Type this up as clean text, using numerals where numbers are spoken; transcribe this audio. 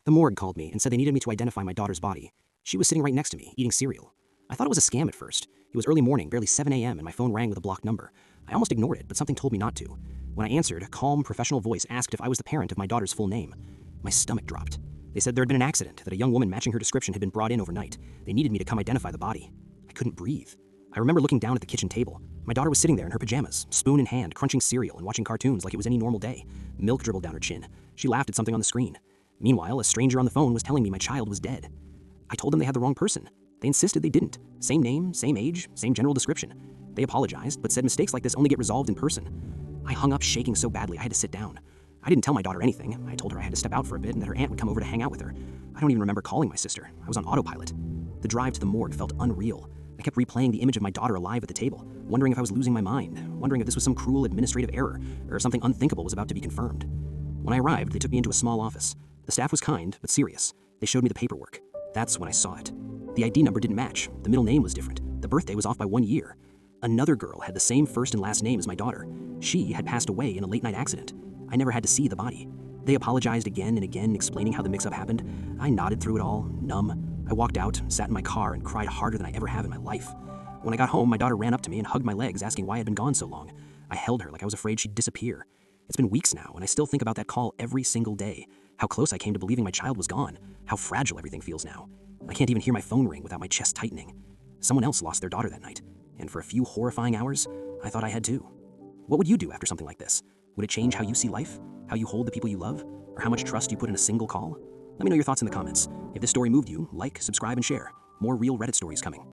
The morgue called me and said they needed me to identify my daughter's body. She was sitting right next to me, eating cereal. I thought it was a scam at first. It was early morning, barely 7 a.m., and my phone rang with a blocked number. I almost ignored it, but something told me not to. When I answered, a calm, professional voice asked if I was the parent of my daughter's full name. My stomach dropped. They said there had been an accident, that a young woman matching her description had been brought in overnight. They needed me to come identify the body. I couldn't breathe. I remember looking down at the kitchen table. My daughter was sitting there in her pajamas, spoon in hand, crunching cereal and watching cartoons like it was any normal day. Milk dribbled down her chin. She laughed at something on the screen. Meanwhile, a stranger on the phone was telling me my child was dead. I told them they had the wrong person. They insisted they didn't. Same name, same age, same general description. They apologized, but said mistakes like this only get resolved in person. I hung up shaking so badly I had to sit down. I didn't tell my daughter anything. I told her I had to step out for a bit and that her aunt would come over to hang out with her. I don't even remember calling my sister. I was on autopilot. The drive to the morgue felt unreal. I kept replaying the image of my daughter alive at the table, wondering if I was losing my mind, wondering if this was some cruel administrative error, or if something unthinkable was about to be confirmed. When I arrived, they took me into a small office. The staff was kind, but serious. They showed me the paperwork. That's when I saw it. The ID number didn't match. The middle name was different. The birthday was off by 1 year. Another girl had the same first and last name as my daughter. She had passed away in a late-night accident. I never had to see the body. They apologized again and again, explaining how the mix-up happened. I nodded through it all, numb. I walked out, sat in my car, and cried harder than I ever have in my life. When I got home, my daughter ran up to me and hugged my legs, asking why I'd been gone so long. I held her like I was afraid she'd disappear. It's been weeks now, and I still think about that call every single day. How close I came to believing my child was gone. How fragile everything feels now. I can't even hear my phone ring without my chest tightening. Someone else lost their daughter that night, and for a few horrifying hours, I thought I had too. What would you do after something like this? Would it change how you see life? How you hold the people you love? Or how much trust you put in a single call? Let me know your thoughts in the comments. If this story moved you, like, subscribe, and share. More real Reddit stories coming.